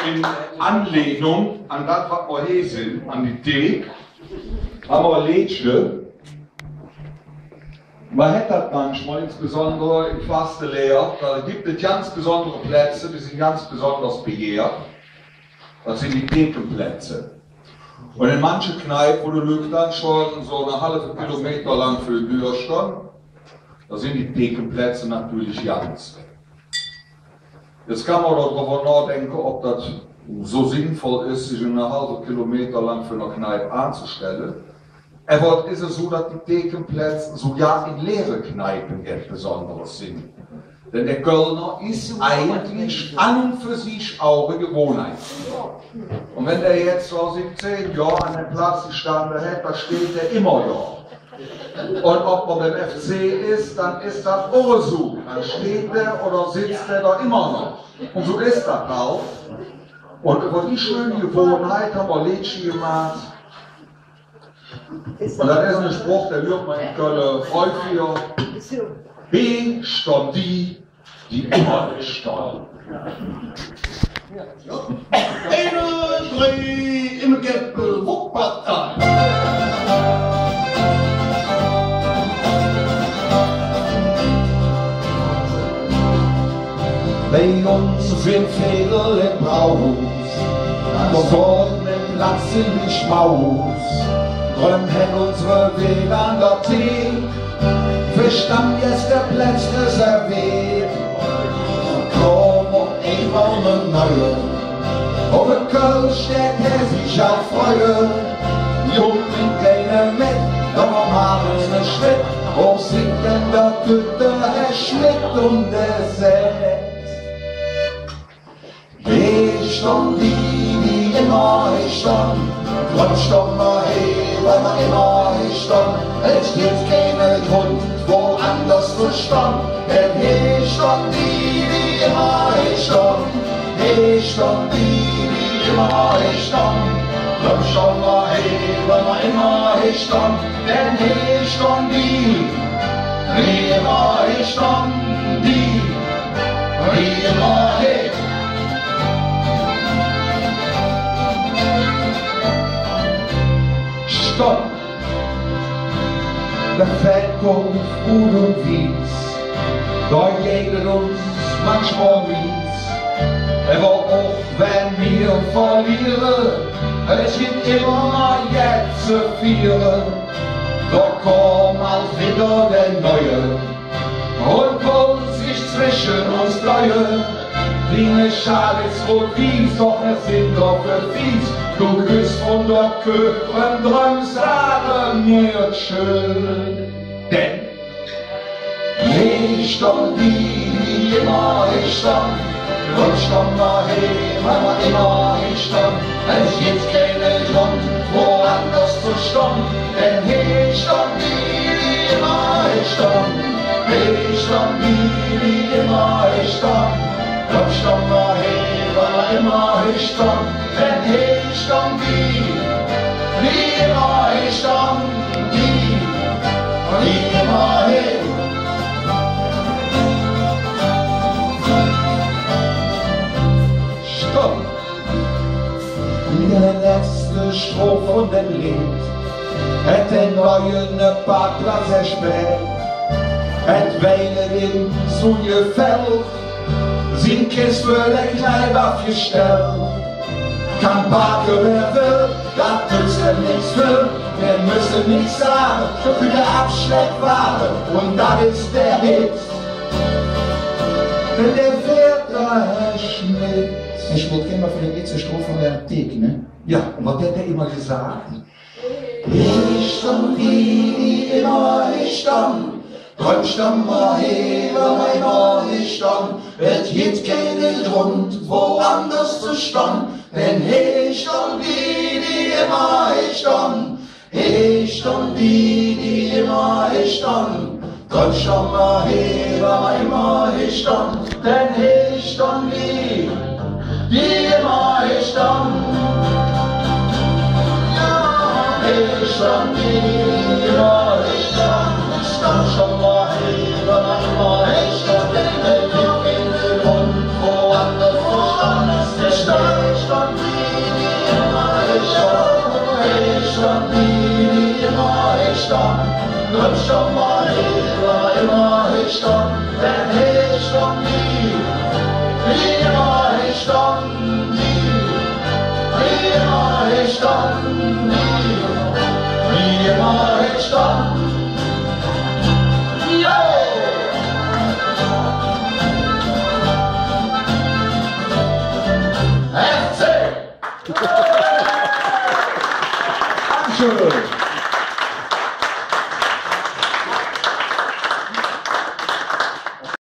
in Anlehnung an das, was wir hier sind, an die Theke, haben wir ein Lädchen. Man hat das manchmal, insbesondere im fasten Lehr, da gibt es ganz besondere Plätze, die sind ganz besonders begehrt. Das sind die Thekenplätze. Und in manchen Kneipen, wo du dann schon so eine halbe Kilometer lang für die Tür stehen, da sind die Thekenplätze natürlich ganz. Jetzt kann man darüber nachdenken, ob das so sinnvoll ist, sich eine halbe Kilometer lang für eine Kneipe anzustellen. Aber ist es so, dass die Thekenplätze sogar in leeren Kneipen etwas Besonderes sind. Denn der Kölner ist eigentlich an und für sich auch eine Gewohnheit. Und wenn der jetzt so 17 Jahre an dem Platz gestanden hat, da steht er immer da. Und ob man beim FC ist, dann ist das auch so. Dann steht der oder sitzt der da immer noch. Und so ist das auch. Und über die schöne Gewohnheit haben wir Lädchen gemacht. Und das ist ein Spruch, der hört man in Köln häufiger. B stand die immer standen. 1, 3 im Gäppel, Wuppertal. Bei uns sind Fädel im Brauhaus, da sollten im Platz in die Schmaus. Drum hat unsere Wege an der Theke, für Stammgäste Plätze reserviert. Komm und immer eine neue, auf der Kölsch der sich auch freuen. Jungen keine mit, doch machen einen Schritt, wo singt denn der Tüte, Herr Schmidt und der Sekt. Ich stand die immer ich stand, drum stand wir hier, weil wir immer ich stand. Es gibt keinen Grund, woanders zu stand, denn hier stand die immer ich stand. Hier stand die immer ich stand, drum stand wir hier, weil wir immer ich stand, denn hier stand die immer ich stand, die immer ich. Stopp! Der Feldkopf, Gut und Wies, da jeden uns manchmal mies. Aber auch wenn wir verlieren, es gibt immer jetzt zu vieren. Da kommt mal wieder der Neue und pulst sich zwischen uns Treue. Wie eine Schale ist rot-wies, doch es sind doch für fies. Du küsst von der Kühe und träumst an mir schön. Denn ich stand die immer ich stand, und stand mal hier, weil wir immer ich stand. Es gibt keinen Grund, woanders zu stand, denn hier stand die immer ich stand. Hier stand die immer ich stand. Drum stand wir hier, weil wir immer ich stand, denn hier stand die immer ich stand, die immer hier. Stopp! Der letzte Strophe von dem Lied hat den neuen Parkplatz erspäht, hat Weile in so gefällt. Sind Kiss für den Kneipe aufgestellt. Kann parken wer will, das tut ihm nichts für. Wir müssen nichts sagen, für den Abschlepp warten. Und das ist der Hit. Denn der wird der Herr Schmidt. Herr Schmidt, kennen wir für die letzte Strophe von der Theke, ne? Ja, und was hat der immer gesagt? Ich stand wie immer ich stand. Drum stand wir hier, weil wir immer ich stand. Es gibt keinen Grund, woanders zu stand, denn hier stand die immer ich stand. Hier stand die immer ich stand. Drum stand wir hier, weil wir immer ich stand, denn hier stand die immer ich stand. Ja, hier stand die immer ich stand. Stand schon mal hier, weil wir immer ich stand, denn hier gibt keinen Grund, woanders zu stand. stand, wie immer ich stand. Drum schon mal immer ich stand, denn ich stand nie, wie immer ich stand, wie immer ich stand, wie immer ich stand. FC! Dankeschön!